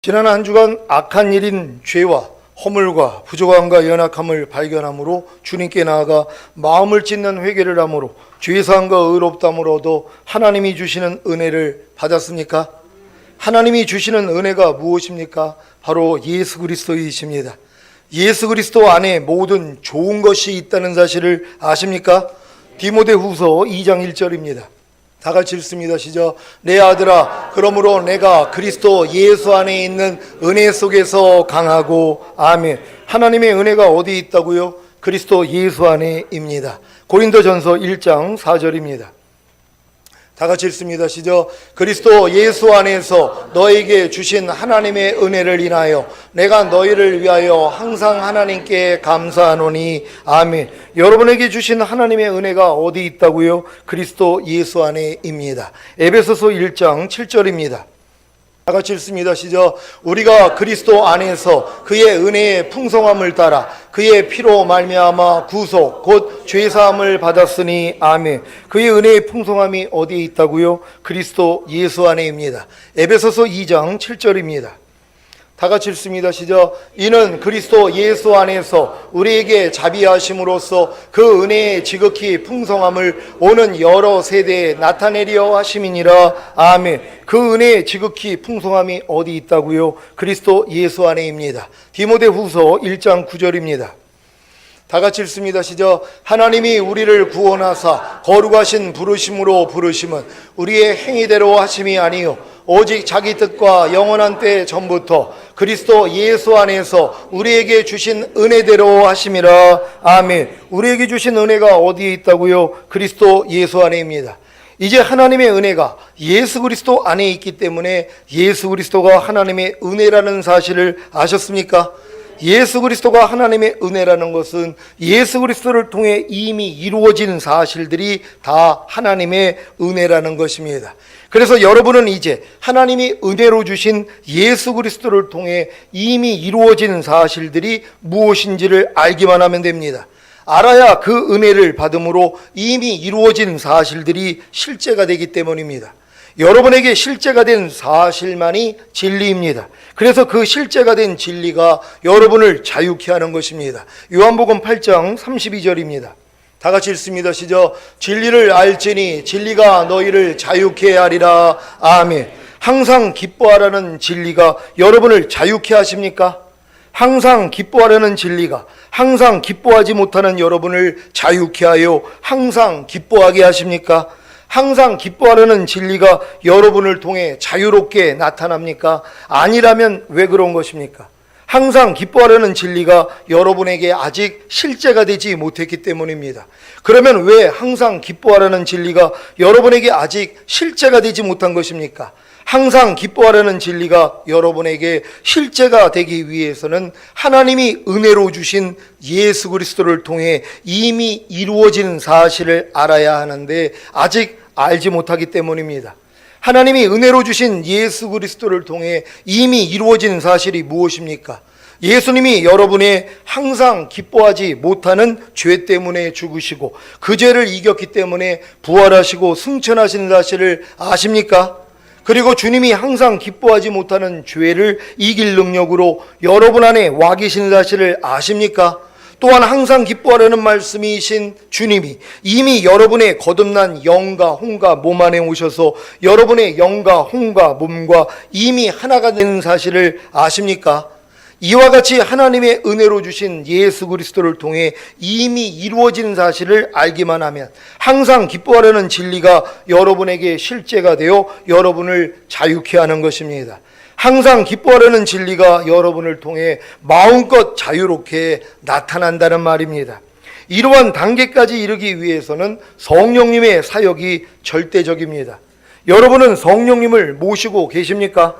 지난 한 주간 악한 일인 죄와 허물과 부족함과 연약함을 발견함으로 주님께 나아가 마음을 찢는 회개를 함으로 죄사함과 의롭다함을 얻어 하나님이 주시는 은혜를 받았습니까? 하나님이 주시는 은혜가 무엇입니까? 바로 예수 그리스도이십니다. 예수 그리스도 안에 모든 좋은 것이 있다는 사실을 아십니까? 디모데후서 2장 1절입니다. 다 같이 읽습니다. 시작. 내 아들아, 그러므로 내가 그리스도 예수 안에 있는 은혜 속에서 강하고. 아멘. 하나님의 은혜가 어디 있다고요? 그리스도 예수 안에입니다. 고린도전서 1장 4절입니다. 다 같이 읽습니다. 시작. 그리스도 예수 안에서 너에게 주신 하나님의 은혜를 인하여 내가 너희를 위하여 항상 하나님께 감사하노니. 아멘. 여러분에게 주신 하나님의 은혜가 어디 있다고요? 그리스도 예수 안에입니다. 에베소서 1장 7절입니다. 다 같이 읽습니다. 시작. 우리가 그리스도 안에서 그의 은혜의 풍성함을 따라 그의 피로 말미암아 구속 곧 죄사함을 받았으니. 아멘. 그의 은혜의 풍성함이 어디에 있다고요? 그리스도 예수 안에입니다. 에베소서 2장 7절입니다. 다 같이 읽습니다. 시작. 이는 그리스도 예수 안에서 우리에게 자비하심으로써 그 은혜의 지극히 풍성함을 오는 여러 세대에 나타내려 하심이니라. 아멘. 그 은혜의 지극히 풍성함이 어디 있다고요? 그리스도 예수 안에입니다. 디모데후서 1장 9절입니다. 다 같이 읽습니다. 시작. 하나님이 우리를 구원하사 거룩하신 부르심으로 부르심은 우리의 행위대로 하심이 아니요 오직 자기 뜻과 영원한 때 전부터 그리스도 예수 안에서 우리에게 주신 은혜대로 하심이라. 아멘. 우리에게 주신 은혜가 어디에 있다고요? 그리스도 예수 안에입니다. 이제 하나님의 은혜가 예수 그리스도 안에 있기 때문에 예수 그리스도가 하나님의 은혜라는 사실을 아셨습니까? 예수 그리스도가 하나님의 은혜라는 것은 예수 그리스도를 통해 이미 이루어진 사실들이 다 하나님의 은혜라는 것입니다. 그래서 여러분은 이제 하나님이 은혜로 주신 예수 그리스도를 통해 이미 이루어진 사실들이 무엇인지를 알기만 하면 됩니다. 알아야 그 은혜를 받음으로 이미 이루어진 사실들이 실제가 되기 때문입니다. 여러분에게 실제가 된 사실만이 진리입니다. 그래서 그 실제가 된 진리가 여러분을 자유케 하는 것입니다. 요한복음 8장 32절입니다. 다 같이 읽습니다. 시작. 진리를 알지니 진리가 너희를 자유케 하리라. 아멘. 항상 기뻐하라는 진리가 여러분을 자유케 하십니까? 항상 기뻐하라는 진리가 항상 기뻐하지 못하는 여러분을 자유케 하여 항상 기뻐하게 하십니까? 항상 기뻐하라는 진리가 여러분을 통해 자유롭게 나타납니까? 아니라면 왜 그런 것입니까? 항상 기뻐하라는 진리가 여러분에게 아직 실제가 되지 못했기 때문입니다. 그러면 왜 항상 기뻐하라는 진리가 여러분에게 아직 실제가 되지 못한 것입니까? 항상 기뻐하라는 진리가 여러분에게 실제가 되기 위해서는 하나님이 은혜로 주신 예수 그리스도를 통해 이미 이루어진 사실을 알아야 하는데 아직 알지 못하기 때문입니다. 하나님이 은혜로 주신 예수 그리스도를 통해 이미 이루어진 사실이 무엇입니까? 예수님이 여러분의 항상 기뻐하지 못하는 죄 때문에 죽으시고 그 죄를 이겼기 때문에 부활하시고 승천하신 사실을 아십니까? 그리고 주님이 항상 기뻐하지 못하는 죄를 이길 능력으로 여러분 안에 와 계신 사실을 아십니까? 또한 항상 기뻐하라는 말씀이신 주님이 이미 여러분의 거듭난 영과 혼과 몸 안에 오셔서 여러분의 영과 혼과 몸과 이미 하나가 되는 사실을 아십니까? 이와 같이 하나님의 은혜로 주신 예수 그리스도를 통해 이미 이루어진 사실을 알기만 하면 항상 기뻐하라는 진리가 여러분에게 실제가 되어 여러분을 자유케 하는 것입니다. 항상 기뻐하라는 진리가 여러분을 통해 마음껏 자유롭게 나타난다는 말입니다. 이러한 단계까지 이르기 위해서는 성령님의 사역이 절대적입니다. 여러분은 성령님을 모시고 계십니까?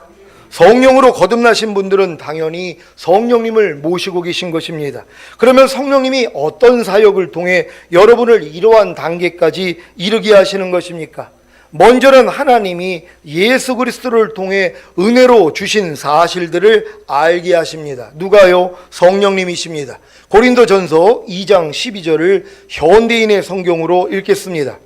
성령으로 거듭나신 분들은 당연히 성령님을 모시고 계신 것입니다. 그러면 성령님이 어떤 사역을 통해 여러분을 이러한 단계까지 이르게 하시는 것입니까? 먼저는 하나님이 예수 그리스도를 통해 은혜로 주신 사실들을 알게 하십니다. 누가요? 성령님이십니다. 고린도전서 2장 12절을 현대인의 성경으로 읽겠습니다.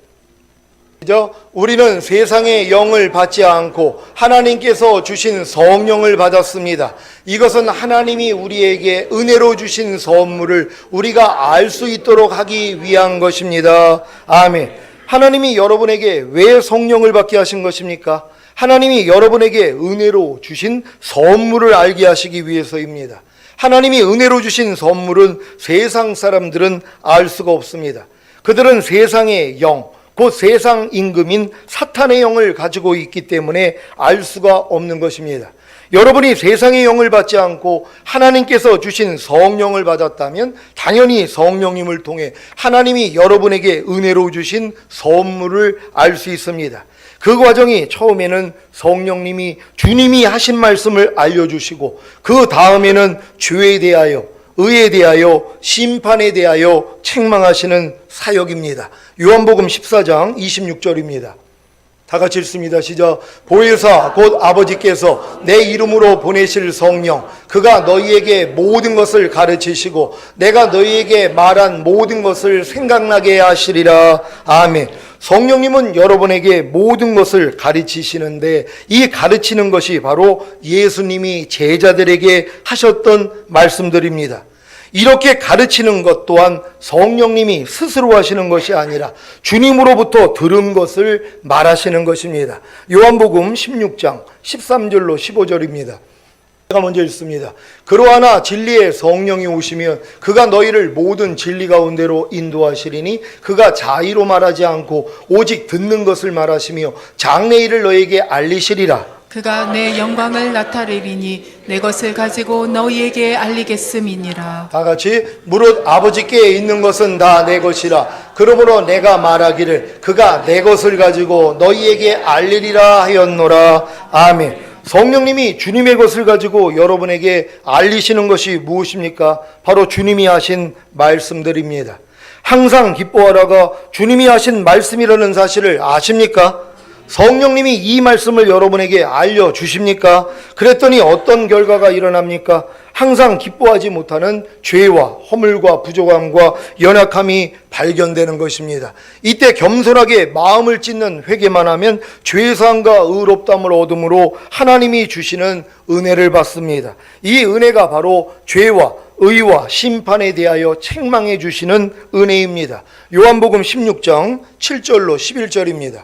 우리는 세상의 영을 받지 않고 하나님께서 주신 성령을 받았습니다. 이것은 하나님이 우리에게 은혜로 주신 선물을 우리가 알 수 있도록 하기 위한 것입니다. 아멘. 하나님이 여러분에게 왜 성령을 받게 하신 것입니까? 하나님이 여러분에게 은혜로 주신 선물을 알게 하시기 위해서입니다. 하나님이 은혜로 주신 선물은 세상 사람들은 알 수가 없습니다. 그들은 세상의 영, 곧 세상 임금인 사탄의 영을 가지고 있기 때문에 알 수가 없는 것입니다. 여러분이 세상의 영을 받지 않고 하나님께서 주신 성령을 받았다면 당연히 성령님을 통해 하나님이 여러분에게 은혜로 주신 선물을 알 수 있습니다. 그 과정이 처음에는 성령님이 주님이 하신 말씀을 알려주시고 그 다음에는 죄에 대하여, 의에 대하여, 심판에 대하여 책망하시는 사역입니다. 요한복음 14장 26절입니다. 다 같이 읽습니다. 시작. 보혜사 곧 아버지께서 내 이름으로 보내실 성령, 그가 너희에게 모든 것을 가르치시고 내가 너희에게 말한 모든 것을 생각나게 하시리라. 아멘. 성령님은 여러분에게 모든 것을 가르치시는데 이 가르치는 것이 바로 예수님이 제자들에게 하셨던 말씀들입니다. 이렇게 가르치는 것 또한 성령님이 스스로 하시는 것이 아니라 주님으로부터 들은 것을 말하시는 것입니다. 요한복음 16장 13절로 15절입니다. 제가 먼저 읽습니다. 그러하나 진리의 성령이 오시면 그가 너희를 모든 진리 가운데로 인도하시리니 그가 자의로 말하지 않고 오직 듣는 것을 말하시며 장래일을 너희에게 알리시리라. 그가 내 영광을 나타내리니 내 것을 가지고 너희에게 알리겠음이니라. 다 같이 무릇 아버지께 있는 것은 다 내 것이라. 그러므로 내가 말하기를 그가 내 것을 가지고 너희에게 알리리라 하였노라. 아멘. 성령님이 주님의 것을 가지고 여러분에게 알리시는 것이 무엇입니까? 바로 주님이 하신 말씀들입니다. 항상 기뻐하라가 주님이 하신 말씀이라는 사실을 아십니까? 성령님이 이 말씀을 여러분에게 알려주십니까? 그랬더니 어떤 결과가 일어납니까? 항상 기뻐하지 못하는 죄와 허물과 부족함과 연약함이 발견되는 것입니다. 이때 겸손하게 마음을 찢는 회개만 하면 죄사함과 의롭다함을 얻음으로 하나님이 주시는 은혜를 받습니다. 이 은혜가 바로 죄와 의와 심판에 대하여 책망해 주시는 은혜입니다. 요한복음 16장 7절로 11절입니다.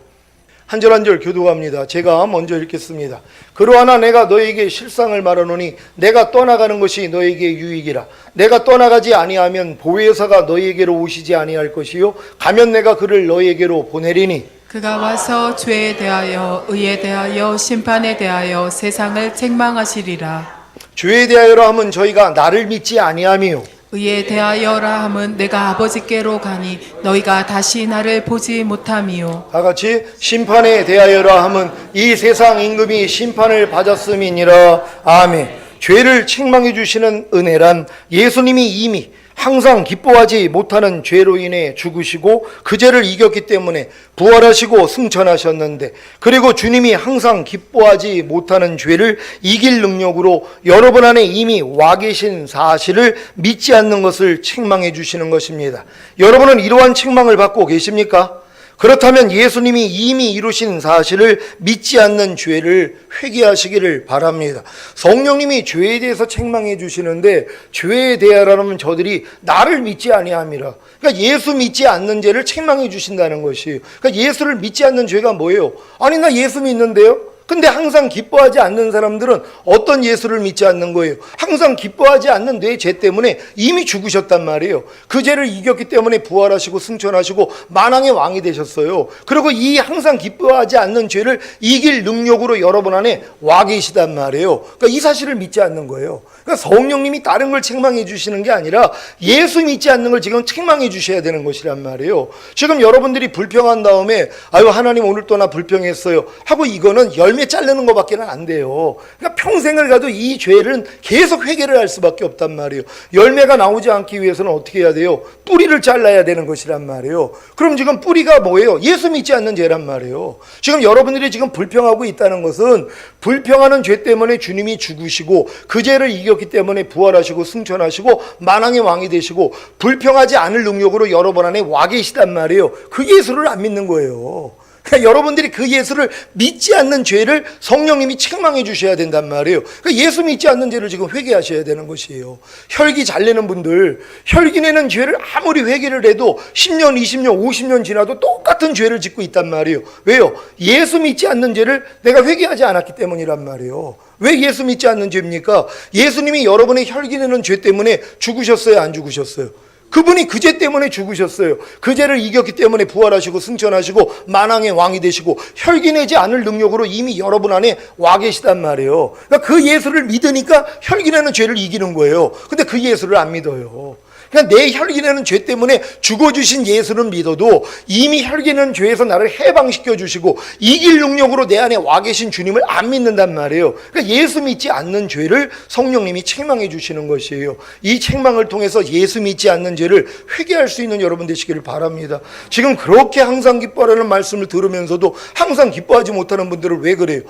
한 절 한 절 교독합니다. 제가 먼저 읽겠습니다. 그러하나 내가 너에게 실상을 말하노니 내가 떠나가는 것이 너에게 유익이라. 내가 떠나가지 아니하면 보혜사가 너희에게로 오시지 아니할 것이요 가면 내가 그를 너희에게로 보내리니 그가 와서 죄에 대하여 의에 대하여 심판에 대하여 세상을 책망하시리라. 죄에 대하여라 하면 저희가 나를 믿지 아니하며 의에 대하여라 함은 내가 아버지께로 가니 너희가 다시 나를 보지 못함이요. 다 같이 심판에 대하여라 함은 이 세상 임금이 심판을 받았음이니라. 아멘. 죄를 책망해 주시는 은혜란 예수님이 이미 항상 기뻐하지 못하는 죄로 인해 죽으시고 그 죄를 이겼기 때문에 부활하시고 승천하셨는데, 그리고 주님이 항상 기뻐하지 못하는 죄를 이길 능력으로 여러분 안에 이미 와 계신 사실을 믿지 않는 것을 책망해 주시는 것입니다. 여러분은 이러한 책망을 받고 계십니까? 그렇다면 예수님이 이미 이루신 사실을 믿지 않는 죄를 회개하시기를 바랍니다. 성령님이 죄에 대해서 책망해 주시는데 죄에 대하라면 저들이 나를 믿지 아니함이라. 그러니까 예수 믿지 않는 죄를 책망해 주신다는 것이에요. 그러니까 예수를 믿지 않는 죄가 뭐예요? 아니 나 예수 믿는데요? 근데 항상 기뻐하지 않는 사람들은 어떤 예수를 믿지 않는 거예요? 항상 기뻐하지 않는 내 죄 때문에 이미 죽으셨단 말이에요. 그 죄를 이겼기 때문에 부활하시고 승천하시고 만왕의 왕이 되셨어요. 그리고 이 항상 기뻐하지 않는 죄를 이길 능력으로 여러분 안에 와 계시단 말이에요. 그러니까 이 사실을 믿지 않는 거예요. 그러니까 성령님이 다른 걸 책망해 주시는 게 아니라 예수 믿지 않는 걸 지금 책망해 주셔야 되는 것이란 말이에요. 지금 여러분들이 불평한 다음에 아유 하나님 오늘도 나 불평했어요 하고 이거는 열매 자르는 것밖에는 안 돼요. 그러니까 평생을 가도 이 죄를 계속 회개를 할 수밖에 없단 말이에요. 열매가 나오지 않기 위해서는 어떻게 해야 돼요? 뿌리를 잘라야 되는 것이란 말이에요. 그럼 지금 뿌리가 뭐예요? 예수 믿지 않는 죄란 말이에요. 지금 여러분들이 지금 불평하고 있다는 것은 불평하는 죄 때문에 주님이 죽으시고 그 죄를 이겼기 때문에 부활하시고 승천하시고 만왕의 왕이 되시고 불평하지 않을 능력으로 여러분 안에 와 계시단 말이에요. 그 예수를 안 믿는 거예요. 그러니까 여러분들이 그 예수를 믿지 않는 죄를 성령님이 책망해 주셔야 된단 말이에요. 그러니까 예수 믿지 않는 죄를 지금 회개하셔야 되는 것이에요. 혈기 잘 내는 분들, 혈기 내는 죄를 아무리 회개를 해도 10년, 20년, 50년 지나도 똑같은 죄를 짓고 있단 말이에요. 왜요? 예수 믿지 않는 죄를 내가 회개하지 않았기 때문이란 말이에요. 왜 예수 믿지 않는 죄입니까? 예수님이 여러분의 혈기 내는 죄 때문에 죽으셨어요? 안 죽으셨어요? 그분이 그 죄 때문에 죽으셨어요. 그 죄를 이겼기 때문에 부활하시고 승천하시고 만왕의 왕이 되시고 혈기 내지 않을 능력으로 이미 여러분 안에 와 계시단 말이에요. 그러니까 그 예수를 믿으니까 혈기 내는 죄를 이기는 거예요. 근데 그 예수를 안 믿어요. 그러니까 내 혈기내는 죄 때문에 죽어주신 예수는 믿어도 이미 혈기내는 죄에서 나를 해방시켜 주시고 이길 능력으로 내 안에 와 계신 주님을 안 믿는단 말이에요. 그러니까 예수 믿지 않는 죄를 성령님이 책망해 주시는 것이에요. 이 책망을 통해서 예수 믿지 않는 죄를 회개할 수 있는 여러분 되시기를 바랍니다. 지금 그렇게 항상 기뻐하라는 말씀을 들으면서도 항상 기뻐하지 못하는 분들은 왜 그래요?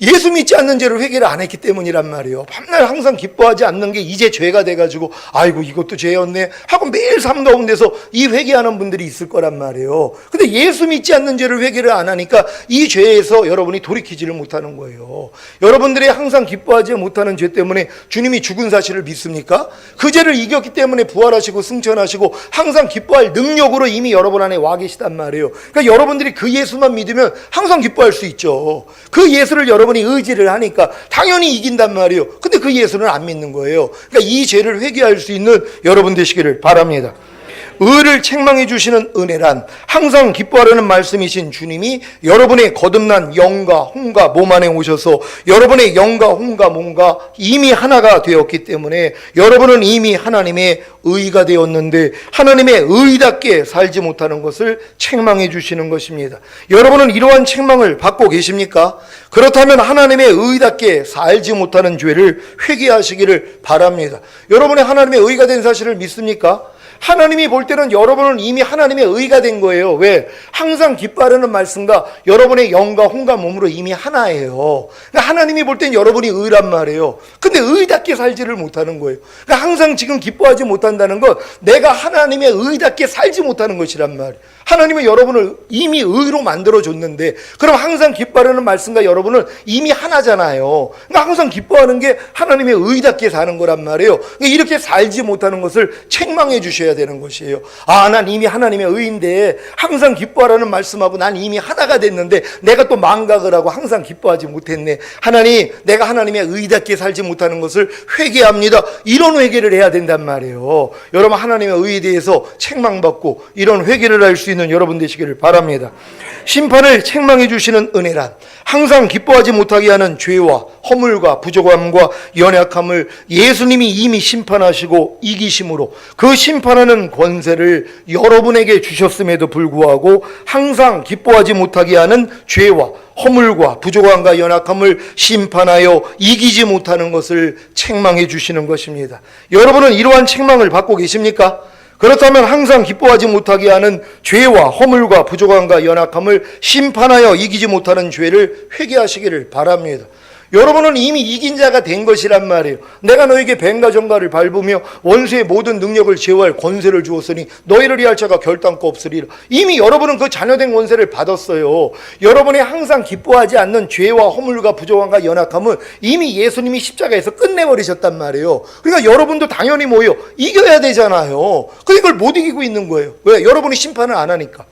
예수 믿지 않는 죄를 회개를 안 했기 때문이란 말이에요. 밤날 항상 기뻐하지 않는 게 이제 죄가 돼가지고 아이고 이것도 죄였네 하고 매일 삶 가운데서 이 회개하는 분들이 있을 거란 말이에요. 근데 예수 믿지 않는 죄를 회개를 안 하니까 이 죄에서 여러분이 돌이키지를 못하는 거예요. 여러분들이 항상 기뻐하지 못하는 죄 때문에 주님이 죽은 사실을 믿습니까? 그 죄를 이겼기 때문에 부활하시고 승천하시고 항상 기뻐할 능력으로 이미 여러분 안에 와 계시단 말이에요. 그러니까 여러분들이 그 예수만 믿으면 항상 기뻐할 수 있죠. 그 예수를 여러분이 의지를 하니까 당연히 이긴단 말이에요. 근데 그 예수는 안 믿는 거예요. 그러니까 이 죄를 회개할 수 있는 여러분 되시기를 바랍니다. 의를 책망해 주시는 은혜란 항상 기뻐하라는 말씀이신 주님이 여러분의 거듭난 영과 혼과 몸 안에 오셔서 여러분의 영과 혼과 몸과 이미 하나가 되었기 때문에 여러분은 이미 하나님의 의가 되었는데 하나님의 의답게 살지 못하는 것을 책망해 주시는 것입니다. 여러분은 이러한 책망을 받고 계십니까? 그렇다면 하나님의 의답게 살지 못하는 죄를 회개하시기를 바랍니다. 여러분의 하나님의 의가 된 사실을 믿습니까? 하나님이 볼 때는 여러분은 이미 하나님의 의가 된 거예요. 왜? 항상 기뻐하라는 말씀과 여러분의 영과 혼과 몸으로 이미 하나예요. 그러니까 하나님이 볼 때는 여러분이 의란 말이에요. 근데 의답게 살지를 못하는 거예요. 그러니까 항상 지금 기뻐하지 못한다는 건 내가 하나님의 의답게 살지 못하는 것이란 말이에요. 하나님은 여러분을 이미 의로 만들어줬는데 그럼 항상 기뻐하라는 말씀과 여러분은 이미 하나잖아요. 그러니까 항상 기뻐하는 게 하나님의 의답게 사는 거란 말이에요. 그러니까 이렇게 살지 못하는 것을 책망해 주셔야 되는 것이에요. 아, 난 이미 하나님의 의인데 항상 기뻐하라는 말씀하고 난 이미 하나가 됐는데 내가 또 망각을 하고 항상 기뻐하지 못했네. 하나님, 내가 하나님의 의답게 살지 못하는 것을 회개합니다. 이런 회개를 해야 된단 말이에요. 여러분 하나님의 의에 대해서 책망받고 이런 회개를 할 수 있는 여러분 되시기를 바랍니다. 심판을 책망해 주시는 은혜란 항상 기뻐하지 못하게 하는 죄와 허물과 부족함과 연약함을 예수님이 이미 심판하시고 이기심으로 그 심판하는 권세를 여러분에게 주셨음에도 불구하고 항상 기뻐하지 못하게 하는 죄와 허물과 부족함과 연약함을 심판하여 이기지 못하는 것을 책망해 주시는 것입니다. 여러분은 이러한 책망을 받고 계십니까? 그렇다면 항상 기뻐하지 못하게 하는 죄와 허물과 부족함과 연약함을 심판하여 이기지 못하는 죄를 회개하시기를 바랍니다. 여러분은 이미 이긴 자가 된 것이란 말이에요. 내가 너에게 뱀과 정갈을 밟으며 원수의 모든 능력을 제어할 권세를 주었으니 너희를 이할 자가 결단코 없으리라. 이미 여러분은 그 자녀된 권세를 받았어요. 여러분이 항상 기뻐하지 않는 죄와 허물과 부족함과 연약함은 이미 예수님이 십자가에서 끝내버리셨단 말이에요. 그러니까 여러분도 당연히 뭐예요? 이겨야 되잖아요. 근데 이걸 못 이기고 있는 거예요. 왜? 여러분이 심판을 안 하니까.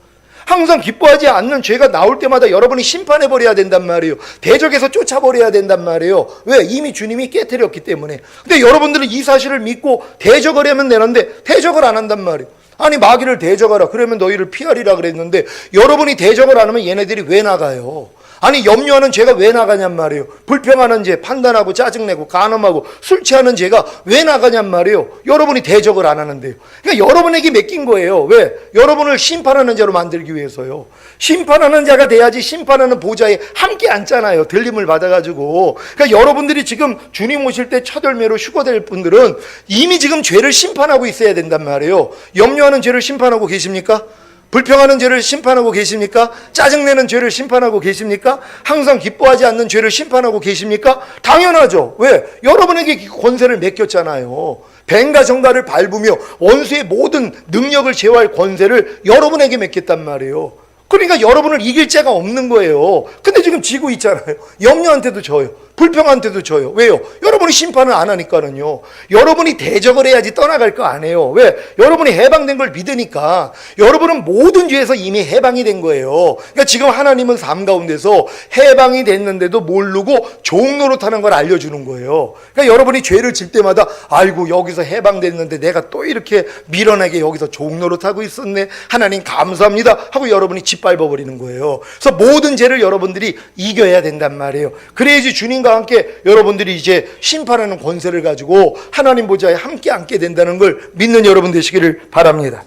항상 기뻐하지 않는 죄가 나올 때마다 여러분이 심판해버려야 된단 말이에요. 대적에서 쫓아버려야 된단 말이에요. 왜? 이미 주님이 깨뜨렸기 때문에. 근데 여러분들은 이 사실을 믿고 대적을 하면 되는데 대적을 안 한단 말이에요. 아니 마귀를 대적하라 그러면 너희를 피하리라 그랬는데 여러분이 대적을 안 하면 얘네들이 왜 나가요? 아니 염려하는 죄가 왜 나가냔 말이에요. 불평하는 죄, 판단하고 짜증내고 간음하고 술 취하는 죄가 왜 나가냔 말이에요. 여러분이 대적을 안 하는데요. 그러니까 여러분에게 맡긴 거예요. 왜? 여러분을 심판하는 자로 만들기 위해서요. 심판하는 자가 돼야지 심판하는 보좌에 함께 앉잖아요. 들림을 받아가지고. 그러니까 여러분들이 지금 주님 오실 때 첫 열매로 휴거될 분들은 이미 지금 죄를 심판하고 있어야 된단 말이에요. 염려하는 죄를 심판하고 계십니까? 불평하는 죄를 심판하고 계십니까? 짜증내는 죄를 심판하고 계십니까? 항상 기뻐하지 않는 죄를 심판하고 계십니까? 당연하죠. 왜? 여러분에게 권세를 맡겼잖아요. 뱀과 정갈을 밟으며 원수의 모든 능력을 제어할 권세를 여러분에게 맡겼단 말이에요. 그러니까 여러분을 이길 자가 없는 거예요. 근데 지금 지고 있잖아요. 염려한테도 져요. 불평한테도 져요. 왜요? 여러분이 심판을 안 하니까는요. 여러분이 대적을 해야지 떠나갈 거 아니에요. 왜? 여러분이 해방된 걸 믿으니까. 여러분은 모든 죄에서 이미 해방이 된 거예요. 그러니까 지금 하나님은 삶 가운데서 해방이 됐는데도 모르고 종노릇하는 걸 알려주는 거예요. 그러니까 여러분이 죄를 질 때마다 아이고 여기서 해방됐는데 내가 또 이렇게 밀어내게 여기서 종노릇하고 있었네. 하나님 감사합니다 하고 여러분이 짓밟아버리는 거예요. 그래서 모든 죄를 여러분들이 이겨야 된단 말이에요. 그래야지 주님과 함께 여러분들이 이제 심판하는 권세를 가지고 하나님 보좌에 함께 앉게 된다는 걸 믿는 여러분 되시기를 바랍니다.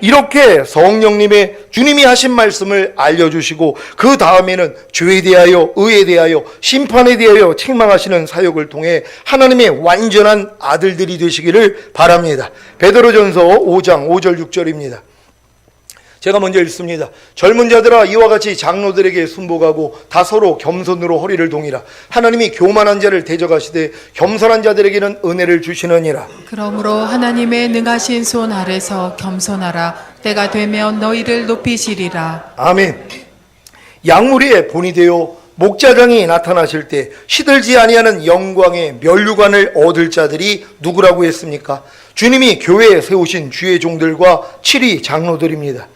이렇게 성령님의 주님이 하신 말씀을 알려주시고 그 다음에는 죄에 대하여 의에 대하여 심판에 대하여 책망하시는 사역을 통해 하나님의 완전한 아들들이 되시기를 바랍니다. 베드로전서 5장 5절 6절입니다. 제가 먼저 읽습니다. 젊은 자들아 이와 같이 장로들에게 순복하고 다 서로 겸손으로 허리를 동이라. 하나님이 교만한 자를 대적하시되 겸손한 자들에게는 은혜를 주시느니라. 그러므로 하나님의 능하신 손 아래서 겸손하라. 때가 되면 너희를 높이시리라. 아멘. 양무리의 본이 되어 목자장이 나타나실 때 시들지 아니하는 영광의 면류관을 얻을 자들이 누구라고 했습니까? 주님이 교회에 세우신 주의 종들과 7위 장로들입니다.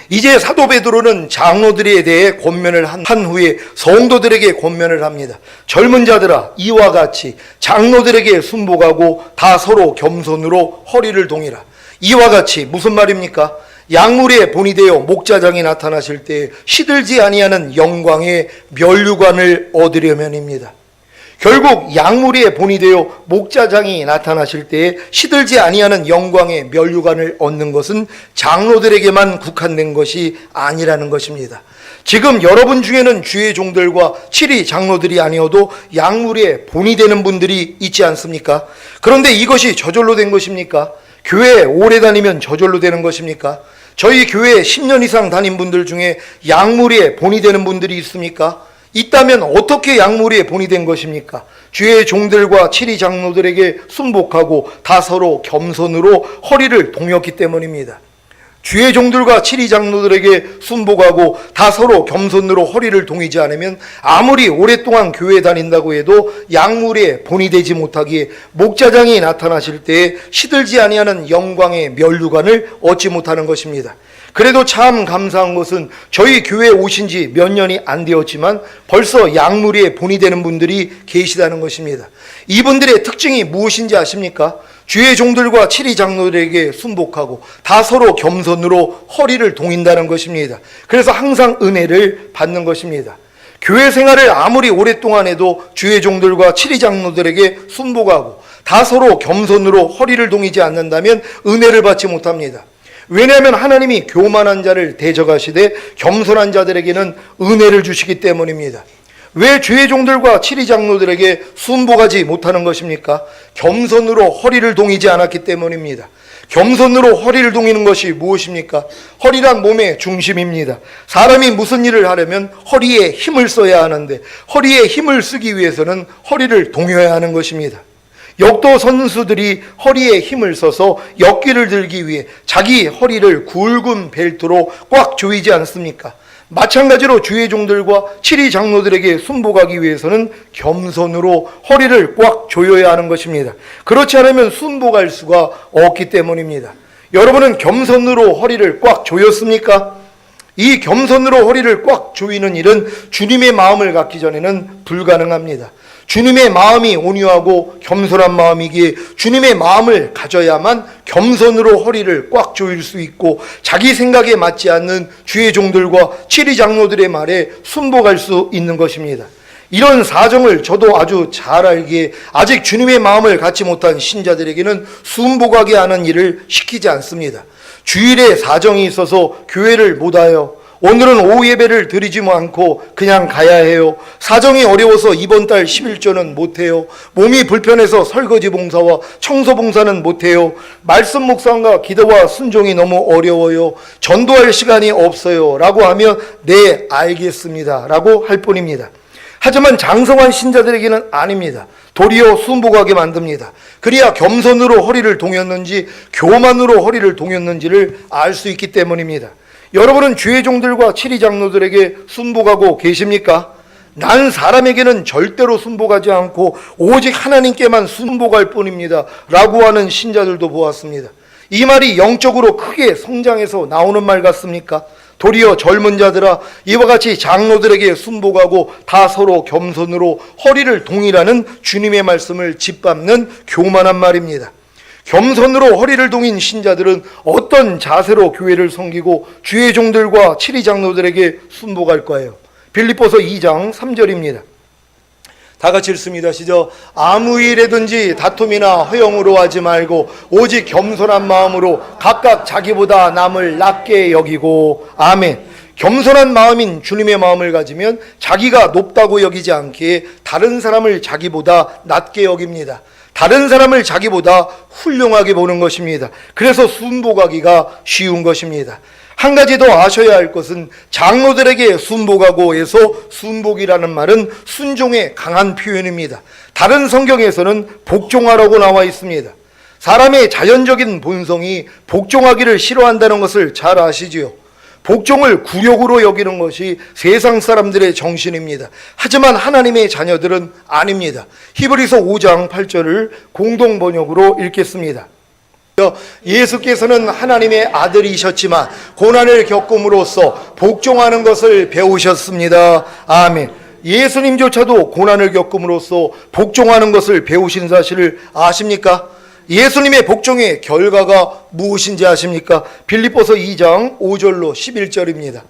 이제 사도 베드로는 장로들에 대해 권면을 한 후에 성도들에게 권면을 합니다. 젊은 자들아 이와 같이 장로들에게 순복하고 다 서로 겸손으로 허리를 동이라. 이와 같이 무슨 말입니까? 양무리의 본이 되어 목자장이 나타나실 때 시들지 아니하는 영광의 면류관을 얻으려면입니다. 결국 양무리의 본이 되어 목자장이 나타나실 때에 시들지 아니하는 영광의 면류관을 얻는 것은 장로들에게만 국한된 것이 아니라는 것입니다. 지금 여러분 중에는 주의 종들과 7위 장로들이 아니어도 양무리의 본이 되는 분들이 있지 않습니까? 그런데 이것이 저절로 된 것입니까? 교회에 오래 다니면 저절로 되는 것입니까? 저희 교회에 10년 이상 다닌 분들 중에 양무리의 본이 되는 분들이 있습니까? 있다면 어떻게 양무리의 본이 된 것입니까? 주의 종들과 7위 장로들에게 순복하고 다 서로 겸손으로 허리를 동였기 때문입니다. 주의 종들과 7위 장로들에게 순복하고 다 서로 겸손으로 허리를 동이지 않으면 아무리 오랫동안 교회에 다닌다고 해도 양무리의 본이 되지 못하기에 목자장이 나타나실 때에 시들지 아니하는 영광의 면류관을 얻지 못하는 것입니다. 그래도 참 감사한 것은 저희 교회에 오신 지 몇 년이 안 되었지만 벌써 양무리의 본이 되는 분들이 계시다는 것입니다. 이분들의 특징이 무엇인지 아십니까? 주의 종들과 7위 장로들에게 순복하고 다 서로 겸손으로 허리를 동인다는 것입니다. 그래서 항상 은혜를 받는 것입니다. 교회 생활을 아무리 오랫동안 해도 주의 종들과 7위 장로들에게 순복하고 다 서로 겸손으로 허리를 동이지 않는다면 은혜를 받지 못합니다. 왜냐하면 하나님이 교만한 자를 대적하시되 겸손한 자들에게는 은혜를 주시기 때문입니다. 왜 주의 종들과 7위 장로들에게 순복하지 못하는 것입니까? 겸손으로 허리를 동이지 않았기 때문입니다. 겸손으로 허리를 동이는 것이 무엇입니까? 허리란 몸의 중심입니다. 사람이 무슨 일을 하려면 허리에 힘을 써야 하는데 허리에 힘을 쓰기 위해서는 허리를 동여야 하는 것입니다. 역도 선수들이 허리에 힘을 써서 역기를 들기 위해 자기 허리를 굵은 벨트로 꽉 조이지 않습니까? 마찬가지로 주의 종들과 7위 장로들에게 순복하기 위해서는 겸손으로 허리를 꽉 조여야 하는 것입니다. 그렇지 않으면 순복할 수가 없기 때문입니다. 여러분은 겸손으로 허리를 꽉 조였습니까? 이 겸손으로 허리를 꽉 조이는 일은 주님의 마음을 갖기 전에는 불가능합니다. 주님의 마음이 온유하고 겸손한 마음이기에 주님의 마음을 가져야만 겸손으로 허리를 꽉 조일 수 있고 자기 생각에 맞지 않는 주의 종들과 7위 장로들의 말에 순복할 수 있는 것입니다. 이런 사정을 저도 아주 잘 알기에 아직 주님의 마음을 갖지 못한 신자들에게는 순복하게 하는 일을 시키지 않습니다. 주일에 사정이 있어서 교회를 못 와요. 오늘은 오후 예배를 드리지 않고 그냥 가야 해요. 사정이 어려워서 이번 달 11조는 못해요. 몸이 불편해서 설거지 봉사와 청소 봉사는 못해요. 말씀 묵상과 기도와 순종이 너무 어려워요. 전도할 시간이 없어요. 라고 하면 네 알겠습니다. 라고 할 뿐입니다. 하지만 장성한 신자들에게는 아닙니다. 도리어 순복하게 만듭니다. 그래야 겸손으로 허리를 동였는지 교만으로 허리를 동였는지를 알 수 있기 때문입니다. 여러분은 주의 종들과 치리 장로들에게 순복하고 계십니까? 난 사람에게는 절대로 순복하지 않고 오직 하나님께만 순복할 뿐입니다 라고 하는 신자들도 보았습니다. 이 말이 영적으로 크게 성장해서 나오는 말 같습니까? 도리어 젊은 자들아, 이와 같이 장로들에게 순복하고 다 서로 겸손으로 허리를 동이라는 주님의 말씀을 짓밟는 교만한 말입니다. 겸손으로 허리를 동인 신자들은 어떤 자세로 교회를 섬기고 주의 종들과 치리 장로들에게 순복할 거예요? 빌립보서 2장 3절입니다. 다 같이 읽습니다. 시작. 아무 일에든지 다툼이나 허영으로 하지 말고 오직 겸손한 마음으로 각각 자기보다 남을 낮게 여기고. 아멘. 겸손한 마음인 주님의 마음을 가지면 자기가 높다고 여기지 않기에 다른 사람을 자기보다 낮게 여깁니다. 다른 사람을 자기보다 훌륭하게 보는 것입니다. 그래서 순복하기가 쉬운 것입니다. 한 가지 더 아셔야 할 것은 장로들에게 순복하고 해서 순복이라는 말은 순종의 강한 표현입니다. 다른 성경에서는 복종하라고 나와 있습니다. 사람의 자연적인 본성이 복종하기를 싫어한다는 것을 잘 아시지요. 복종을 굴욕으로 여기는 것이 세상 사람들의 정신입니다. 하지만 하나님의 자녀들은 아닙니다. 히브리서 5장 8절을 공동 번역으로 읽겠습니다. 예수께서는 하나님의 아들이셨지만 고난을 겪음으로써 복종하는 것을 배우셨습니다. 아멘. 예수님조차도 고난을 겪음으로써 복종하는 것을 배우신 사실을 아십니까? 예수님의 복종의 결과가 무엇인지 아십니까? 빌립보서 2장 5절로 11절입니다.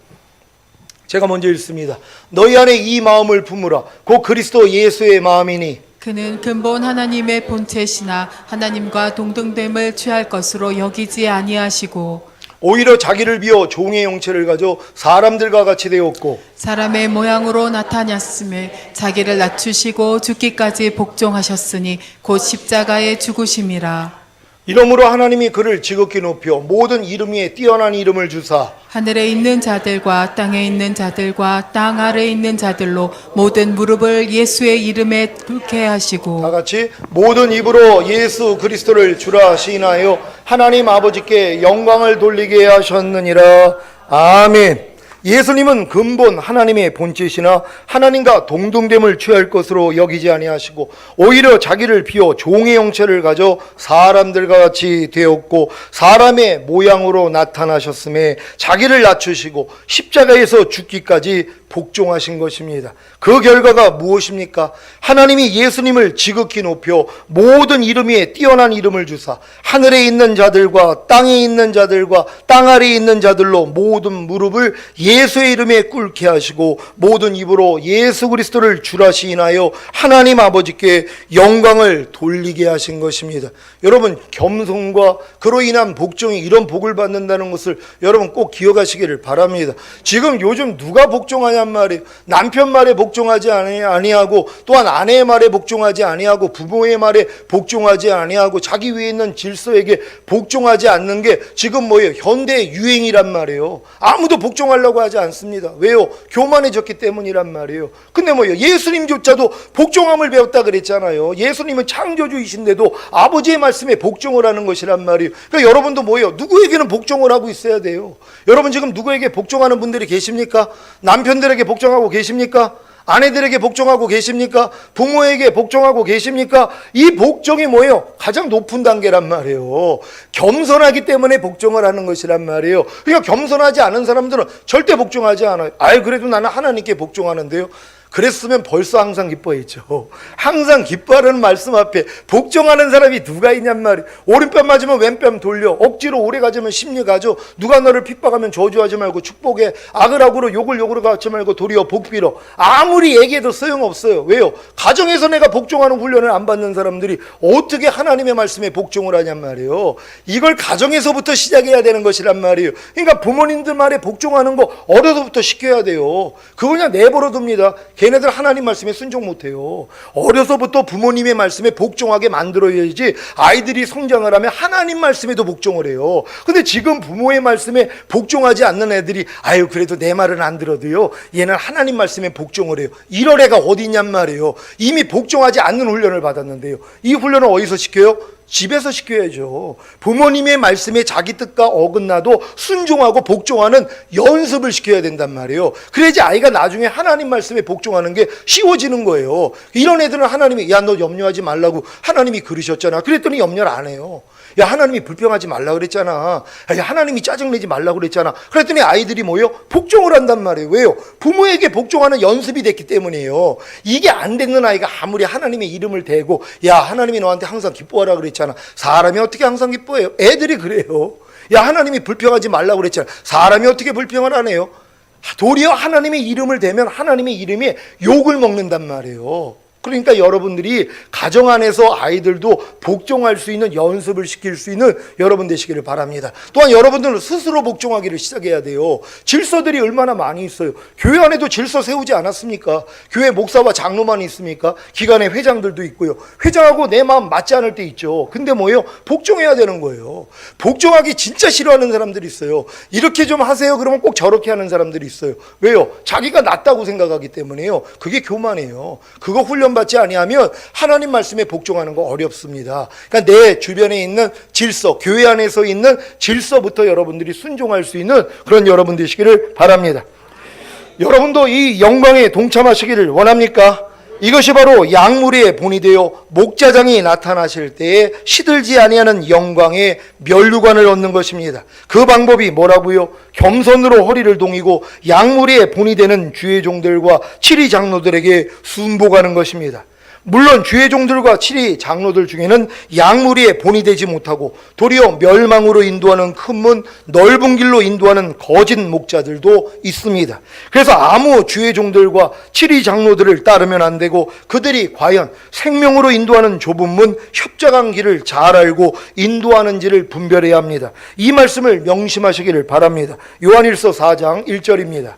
제가 먼저 읽습니다. 너희 안에 이 마음을 품으라. 곧 그리스도 예수의 마음이니 그는 근본 하나님의 본체시나 하나님과 동등됨을 취할 것으로 여기지 아니하시고 오히려 자기를 비워 종의 형체를 가져 사람들과 같이 되었고 사람의 모양으로 나타났음에 자기를 낮추시고 죽기까지 복종하셨으니 곧 십자가에 죽으심이라. 이러므로 하나님이 그를 지극히 높여 모든 이름 위에 뛰어난 이름을 주사 하늘에 있는 자들과 땅에 있는 자들과 땅 아래에 있는 자들로 모든 무릎을 예수의 이름에 꿇게 하시고 다 같이 모든 입으로 예수 그리스도를 주라 시인하여 하나님 아버지께 영광을 돌리게 하셨느니라. 아멘. 예수님은 근본 하나님의 본체시나 하나님과 동등됨을 취할 것으로 여기지 아니하시고 오히려 자기를 비워 종의 형체를 가져 사람들과 같이 되었고 사람의 모양으로 나타나셨음에 자기를 낮추시고 십자가에서 죽기까지 복종하신 것입니다. 그 결과가 무엇입니까? 하나님이 예수님을 지극히 높여 모든 이름 위에 뛰어난 이름을 주사 하늘에 있는 자들과 땅에 있는 자들과 땅 아래에 있는 자들로 모든 무릎을 예수의 이름에 꿇게 하시고 모든 입으로 예수 그리스도를 주라 시인하여 하나님 아버지께 영광을 돌리게 하신 것입니다. 여러분, 겸손과 그로 인한 복종이 이런 복을 받는다는 것을 여러분 꼭 기억하시기를 바랍니다. 지금 요즘 누가 복종하냔 말이에요. 남편 말에 복종하지 아니하고 또한 아내의 말에 복종하지 아니하고 부모의 말에 복종하지 아니하고 자기 위에 있는 질서에게 복종하지 않는 게 지금 뭐예요? 현대 유행이란 말이에요. 아무도 복종하려고 하지 않습니다. 왜요? 교만해졌기 때문이란 말이에요. 근데 뭐예요? 예수님조차도 복종함을 배웠다 그랬잖아요. 예수님은 창조주이신데도 아버지의 말씀에 복종을 하는 것이란 말이에요. 그러니까 여러분도 뭐예요? 누구에게는 복종을 하고 있어야 돼요. 여러분 지금 누구에게 복종하는 분들이 계십니까? 남편들에게 복종하고 계십니까? 아내들에게 복종하고 계십니까? 부모에게 복종하고 계십니까? 이 복종이 뭐예요? 가장 높은 단계란 말이에요. 겸손하기 때문에 복종을 하는 것이란 말이에요. 그러니까 겸손하지 않은 사람들은 절대 복종하지 않아요. 그래도 나는 하나님께 복종하는데요. 그랬으면 벌써 항상 기뻐했죠. 항상 기뻐하는 말씀 앞에 복종하는 사람이 누가 있냔 말이에요. 오른뺨 맞으면 왼뺨 돌려. 억지로 오래 가지면 심리 가져. 누가 너를 핍박하면 저주하지 말고 축복해. 악을 악으로 욕을 욕으로 갚지 말고 도리어 복 빌어. 아무리 얘기해도 소용없어요. 왜요? 가정에서 내가 복종하는 훈련을 안 받는 사람들이 어떻게 하나님의 말씀에 복종을 하냔 말이에요. 이걸 가정에서부터 시작해야 되는 것이란 말이에요. 그러니까 부모님들 말에 복종하는 거 어려서부터 시켜야 돼요. 그거 그냥 내버려 둡니다. 걔네들 하나님 말씀에 순종 못해요. 어려서부터 부모님의 말씀에 복종하게 만들어야지 아이들이 성장을 하면 하나님 말씀에도 복종을 해요. 근데 지금 부모의 말씀에 복종하지 않는 애들이 그래도 내 말은 안 들어도요 얘는 하나님 말씀에 복종을 해요. 이럴 애가 어디 있냔 말이에요. 이미 복종하지 않는 훈련을 받았는데요. 이 훈련을 어디서 시켜요? 집에서 시켜야죠. 부모님의 말씀에 자기 뜻과 어긋나도 순종하고 복종하는 연습을 시켜야 된단 말이에요. 그래야지 아이가 나중에 하나님 말씀에 복종하는 게 쉬워지는 거예요. 이런 애들은 하나님이 야, 너 염려하지 말라고 하나님이 그러셨잖아. 그랬더니 염려를 안 해요. 야, 하나님이 불평하지 말라고 그랬잖아. 야, 하나님이 짜증내지 말라고 그랬잖아. 그랬더니 아이들이 뭐예요? 복종을 한단 말이에요. 왜요? 부모에게 복종하는 연습이 됐기 때문이에요. 이게 안 되는 아이가 아무리 하나님의 이름을 대고 야, 하나님이 너한테 항상 기뻐하라 그랬잖아. 사람이 어떻게 항상 기뻐해요? 애들이 그래요. 야, 하나님이 불평하지 말라고 그랬잖아. 사람이 어떻게 불평을 안 해요? 도리어 하나님의 이름을 대면 하나님의 이름에 욕을 먹는단 말이에요. 그러니까 여러분들이 가정 안에서 아이들도 복종할 수 있는 연습을 시킬 수 있는 여러분 되시기를 바랍니다. 또한 여러분들은 스스로 복종하기를 시작해야 돼요. 질서들이 얼마나 많이 있어요. 교회 안에도 질서 세우지 않았습니까? 교회 목사와 장로만 있습니까? 기관의 회장들도 있고요. 회장하고 내 마음 맞지 않을 때 있죠. 근데 뭐예요? 복종해야 되는 거예요. 복종하기 진짜 싫어하는 사람들이 있어요. 이렇게 좀 하세요. 그러면 꼭 저렇게 하는 사람들이 있어요. 왜요? 자기가 낫다고 생각하기 때문에요. 그게 교만이에요. 그거 훈련받지 아니하면 하나님 말씀에 복종하는 거 어렵습니다. 그러니까 내 주변에 있는 질서, 교회 안에서 있는 질서부터 여러분들이 순종할 수 있는 그런 여러분 되시기를 바랍니다. 여러분도 이 영광에 동참하시기를 원합니까? 이것이 바로 양무리의 본이 되어 목자장이 나타나실 때에 시들지 아니하는 영광의 면류관을 얻는 것입니다. 그 방법이 뭐라고요? 겸손으로 허리를 동이고 양무리의 본이 되는 주의 종들과 칠위 장로들에게 순복하는 것입니다. 물론 주의 종들과 칠위 장로들 중에는 양무리의 본이 되지 못하고 도리어 멸망으로 인도하는 큰 문, 넓은 길로 인도하는 거짓 목자들도 있습니다. 그래서 아무 주의 종들과 칠위 장로들을 따르면 안 되고 그들이 과연 생명으로 인도하는 좁은 문, 협착한 길을 잘 알고 인도하는지를 분별해야 합니다. 이 말씀을 명심하시기를 바랍니다. 요한일서 4장 1절입니다.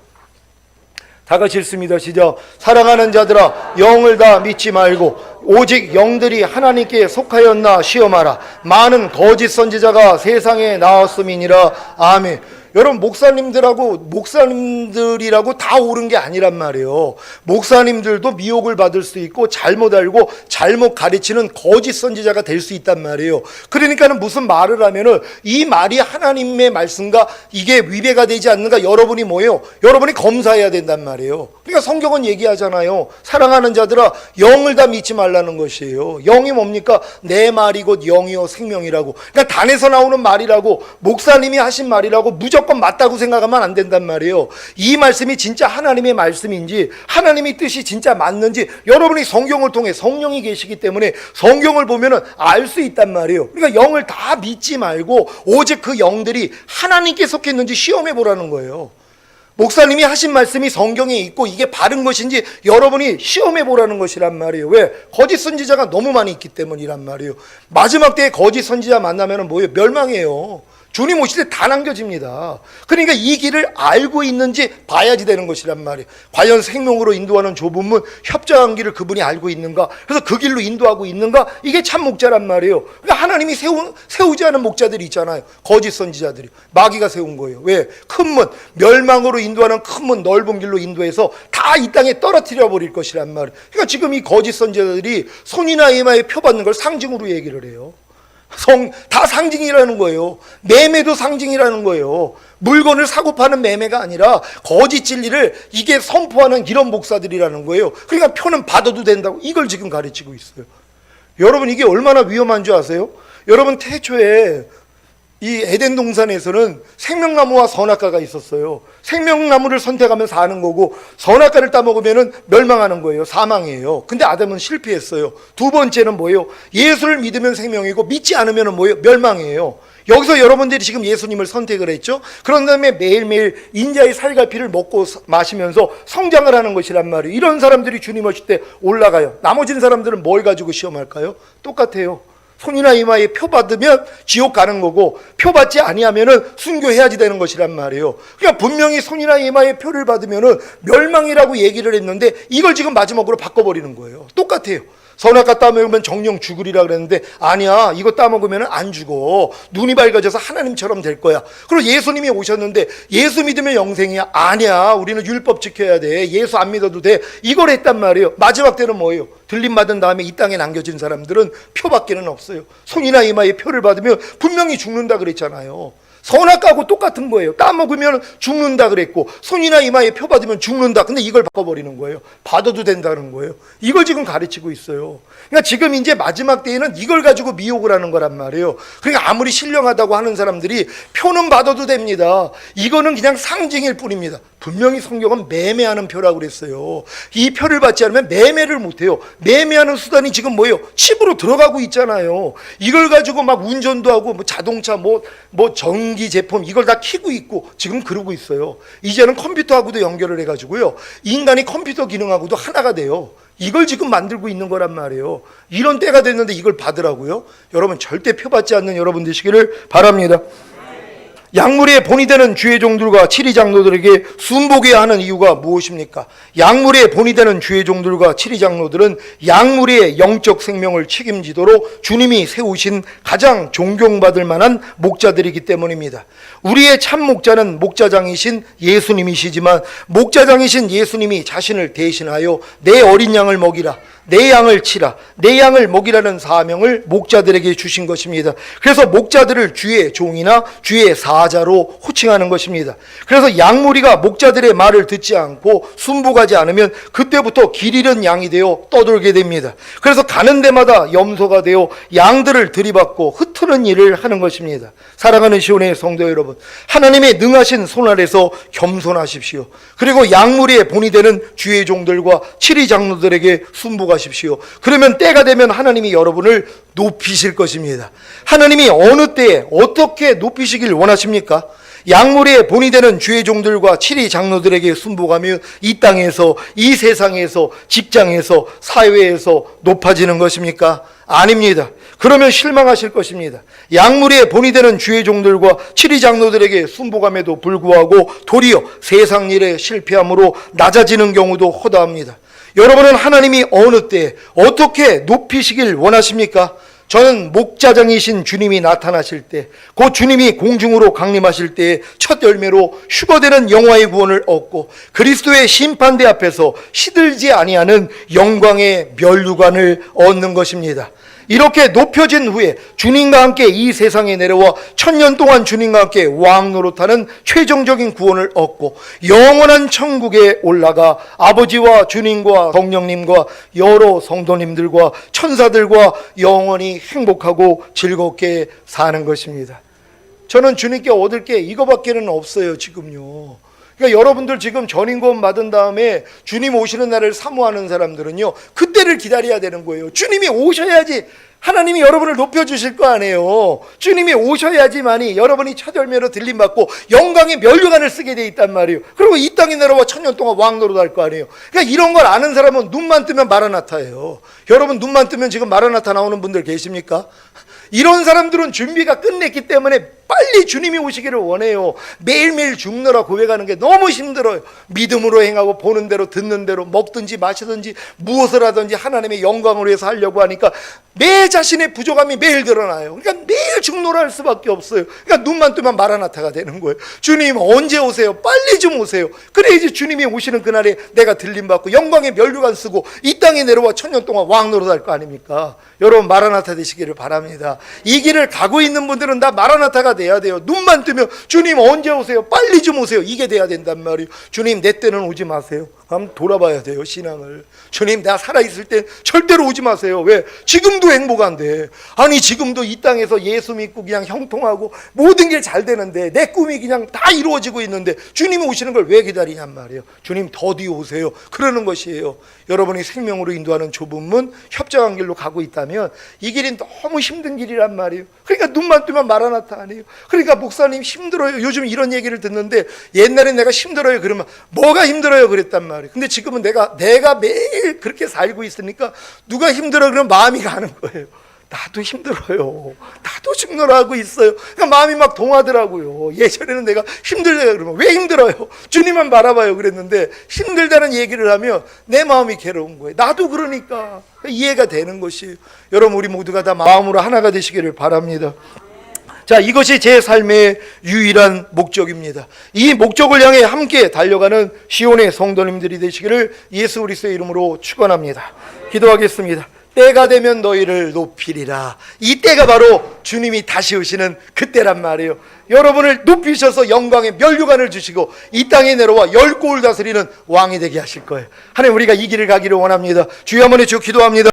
다 같이 읽습니다. 시작. 사랑하는 자들아, 영을 다 믿지 말고 오직 영들이 하나님께 속하였나 시험하라. 많은 거짓 선지자가 세상에 나왔음이니라. 아멘. 여러분, 목사님들이라고 다 옳은 게 아니란 말이에요. 목사님들도 미혹을 받을 수 있고 잘못 알고 잘못 가르치는 거짓 선지자가 될 수 있단 말이에요. 그러니까는 무슨 말을 하면은 이 말이 하나님의 말씀과 이게 위배가 되지 않는가 여러분이 뭐예요? 여러분이 검사해야 된단 말이에요. 그러니까 성경은 얘기하잖아요. 사랑하는 자들아, 영을 다 믿지 말라는 것이에요. 영이 뭡니까? 내 말이 곧 영이요 생명이라고. 그러니까 단에서 나오는 말이라고, 목사님이 하신 말이라고 무조건 맞다고 생각하면 안 된단 말이에요. 이 말씀이 진짜 하나님의 말씀인지 하나님의 뜻이 진짜 맞는지 여러분이 성경을 통해 성령이 계시기 때문에 성경을 보면은 알 수 있단 말이에요. 그러니까 영을 다 믿지 말고 오직 그 영들이 하나님께 속했는지 시험해 보라는 거예요. 목사님이 하신 말씀이 성경에 있고 이게 바른 것인지 여러분이 시험해 보라는 것이란 말이에요. 왜? 거짓 선지자가 너무 많이 있기 때문이란 말이에요. 마지막 때에 거짓 선지자 만나면 뭐예요? 멸망해요. 주님 오실 때 다 남겨집니다. 그러니까 이 길을 알고 있는지 봐야지 되는 것이란 말이에요. 과연 생명으로 인도하는 좁은 문, 협착한 길을 그분이 알고 있는가? 그래서 그 길로 인도하고 있는가? 이게 참 목자란 말이에요. 그러니까 하나님이 세우지 않은 목자들이 있잖아요. 거짓 선지자들이. 마귀가 세운 거예요. 왜? 큰 문, 멸망으로 인도하는 큰 문, 넓은 길로 인도해서 다 이 땅에 떨어뜨려 버릴 것이란 말이에요. 그러니까 지금 이 거짓 선지자들이 손이나 이마에 표 받는 걸 상징으로 얘기를 해요. 다 상징이라는 거예요. 매매도 상징이라는 거예요. 물건을 사고 파는 매매가 아니라 거짓 진리를 이게 선포하는 이런 목사들이라는 거예요. 그러니까 표는 받아도 된다고 이걸 지금 가르치고 있어요. 여러분, 이게 얼마나 위험한 줄 아세요? 여러분, 태초에 이 에덴 동산에서는 생명나무와 선악과가 있었어요. 생명나무를 선택하면 사는 거고 선악과를 따먹으면 멸망하는 거예요. 사망이에요. 근데 아담은 실패했어요. 두 번째는 뭐예요? 예수를 믿으면 생명이고 믿지 않으면 뭐예요? 멸망이에요. 여기서 여러분들이 지금 예수님을 선택을 했죠. 그런 다음에 매일매일 인자의 살갈피를 먹고 마시면서 성장을 하는 것이란 말이에요. 이런 사람들이 주님 오실 때 올라가요. 나머진 사람들은 뭘 가지고 시험할까요? 똑같아요. 손이나 이마에 표 받으면 지옥 가는 거고 표 받지 아니하면은 순교해야지 되는 것이란 말이에요. 그러니까 분명히 손이나 이마에 표를 받으면은 멸망이라고 얘기를 했는데 이걸 지금 마지막으로 바꿔버리는 거예요. 똑같아요. 선악과 따먹으면 정령 죽으리라 그랬는데 아니야, 이거 따먹으면 안 죽어. 눈이 밝아져서 하나님처럼 될 거야. 그리고 예수님이 오셨는데 예수 믿으면 영생이야. 아니야, 우리는 율법 지켜야 돼. 예수 안 믿어도 돼. 이걸 했단 말이에요. 마지막 때는 뭐예요? 들림받은 다음에 이 땅에 남겨진 사람들은 표밖에는 없어요. 손이나 이마에 표를 받으면 분명히 죽는다 그랬잖아요. 선악과하고 똑같은 거예요. 따먹으면 죽는다 그랬고 손이나 이마에 표 받으면 죽는다. 근데 이걸 바꿔버리는 거예요. 받아도 된다는 거예요. 이걸 지금 가르치고 있어요. 그러니까 지금 이제 마지막 때에는 이걸 가지고 미혹을 하는 거란 말이에요. 그러니까 아무리 신령하다고 하는 사람들이 표는 받아도 됩니다. 이거는 그냥 상징일 뿐입니다. 분명히 성경은 매매하는 표라고 그랬어요. 이 표를 받지 않으면 매매를 못해요. 매매하는 수단이 지금 뭐예요? 칩으로 들어가고 있잖아요. 이걸 가지고 막 운전도 하고 뭐 자동차 뭐 전기 제품 이걸 다 키고 있고 지금 그러고 있어요. 이제는 컴퓨터하고도 연결을 해가지고요. 인간이 컴퓨터 기능하고도 하나가 돼요. 이걸 지금 만들고 있는 거란 말이에요. 이런 때가 됐는데 이걸 받으라고요? 여러분 절대 표 받지 않는 여러분 되시기를 바랍니다. 약물의 본이 되는 주의 종들과 칠위 장로들에게 순복해야 하는 이유가 무엇입니까? 약물의 본이 되는 주의 종들과 칠위 장로들은 약물의 영적 생명을 책임지도록 주님이 세우신 가장 존경받을 만한 목자들이기 때문입니다. 우리의 참 목자는 목자장이신 예수님이시지만 목자장이신 예수님이 자신을 대신하여 내 어린 양을 먹이라, 내 양을 치라, 내 양을 먹이라는 사명을 목자들에게 주신 것입니다. 그래서 목자들을 주의 종이나 주의 사자로 호칭하는 것입니다. 그래서 양무리가 목자들의 말을 듣지 않고 순복하지 않으면 그때부터 길 잃은 양이 되어 떠돌게 됩니다. 그래서 가는 데마다 염소가 되어 양들을 들이받고 흩트는 일을 하는 것입니다. 사랑하는 시온의 성도 여러분, 하나님의 능하신 손 아래서 겸손하십시오. 그리고 양무리의 본이 되는 주의 종들과 칠위 장로들에게 순복하십시오. 그러면 때가 되면 하나님이 여러분을 높이실 것입니다. 하나님이 어느 때에 어떻게 높이시길 원하십니까? 양무리의 본이 되는 주의 종들과 칠위 장로들에게 순복하며 이 땅에서, 이 세상에서, 직장에서, 사회에서 높아지는 것입니까? 아닙니다. 그러면 실망하실 것입니다. 양무리의 본이 되는 주의 종들과 칠위 장로들에게 순복함에도 불구하고 도리어 세상 일에 실패함으로 낮아지는 경우도 허다합니다. 여러분은 하나님이 어느 때 어떻게 높이시길 원하십니까? 저는 목자장이신 주님이 나타나실 때, 곧 주님이 공중으로 강림하실 때의 첫 열매로 휴거되는 영화의 구원을 얻고 그리스도의 심판대 앞에서 시들지 아니하는 영광의 면류관을 얻는 것입니다. 이렇게 높여진 후에 주님과 함께 이 세상에 내려와 1000년 동안 주님과 함께 왕 노릇하는 최종적인 구원을 얻고 영원한 천국에 올라가 아버지와 주님과 성령님과 여러 성도님들과 천사들과 영원히 행복하고 즐겁게 사는 것입니다. 저는 주님께 얻을 게 이거밖에는 없어요. 지금요. 그러니까 여러분들 지금 전인구원 받은 다음에 주님 오시는 날을 사모하는 사람들은요, 그때를 기다려야 되는 거예요. 주님이 오셔야지 하나님이 여러분을 높여주실 거 아니에요. 주님이 오셔야지만이 여러분이 첫 열매로 들림받고 영광의 면류관을 쓰게 돼 있단 말이에요. 그리고 이 땅에 내려와 1000년 동안 왕노릇 할 거 아니에요. 그러니까 이런 걸 아는 사람은 눈만 뜨면 마라나타예요. 여러분 눈만 뜨면 지금 마라나타 나오는 분들 계십니까? 이런 사람들은 준비가 끝냈기 때문에 빨리 주님이 오시기를 원해요. 매일매일 죽느라 고백하는 게 너무 힘들어요. 믿음으로 행하고 보는 대로 듣는 대로 먹든지 마시든지 무엇을 하든지 하나님의 영광을 위해서 하려고 하니까 매 자신의 부족함이 매일 드러나요. 그러니까 매일 죽노라 할 수밖에 없어요. 그러니까 눈만 뜨면 마라나타가 되는 거예요. 주님 언제 오세요? 빨리 좀 오세요. 그래야지 주님이 오시는 그날에 내가 들림받고 영광의 면류관 쓰고 이 땅에 내려와 1000년 동안 왕노릇 할 거 아닙니까? 여러분 마라나타 되시기를 바랍니다. 이 길을 가고 있는 분들은 다 마라나타가 돼야 돼요. 눈만 뜨면 주님 언제 오세요? 빨리 좀 오세요. 이게 돼야 된단 말이에요. 주님 내 때는 오지 마세요. 한번 돌아봐야 돼요. 신앙을. 주님 내가 살아있을 때 절대로 오지 마세요. 왜? 지금도 행복한데, 아니 지금도 이 땅에서 예수 믿고 그냥 형통하고 모든 게 잘 되는데 내 꿈이 그냥 다 이루어지고 있는데 주님이 오시는 걸 왜 기다리냔 말이에요. 주님 더디 오세요. 그러는 것이에요. 여러분이 생명으로 인도하는 좁은 문 협정한 길로 가고 있다면 이 길이 너무 힘든 길이란 말이에요. 그러니까 눈만 뜨면 마라나타 아니에요. 그러니까 목사님 힘들어요. 요즘 이런 얘기를 듣는데 옛날에 내가 힘들어요 그러면 뭐가 힘들어요 그랬단 말이에요. 근데 지금은 내가 매일 그렇게 살고 있으니까 누가 힘들어 그러면 마음이 가는 거예요. 나도 힘들어요. 나도 죽노라고 있어요. 그러니까 마음이 막 동하더라고요. 예전에는 내가 힘들다 그러면 왜 힘들어요? 주님만 바라봐요 그랬는데 힘들다는 얘기를 하면 내 마음이 괴로운 거예요. 나도 그러니까 이해가 되는 것이에요. 여러분 우리 모두가 다 마음으로 하나가 되시기를 바랍니다. 자, 이것이 제 삶의 유일한 목적입니다. 이 목적을 향해 함께 달려가는 시온의 성도님들이 되시기를 예수 그리스도의 이름으로 축원합니다. 기도하겠습니다. 때가 되면 너희를 높이리라. 이 때가 바로 주님이 다시 오시는 그때란 말이에요. 여러분을 높이셔서 영광의 면류관을 주시고 이 땅에 내려와 열 고을 다스리는 왕이 되게 하실 거예요. 하나님, 우리가 이 길을 가기를 원합니다. 주여 한번 해주시고 기도합니다.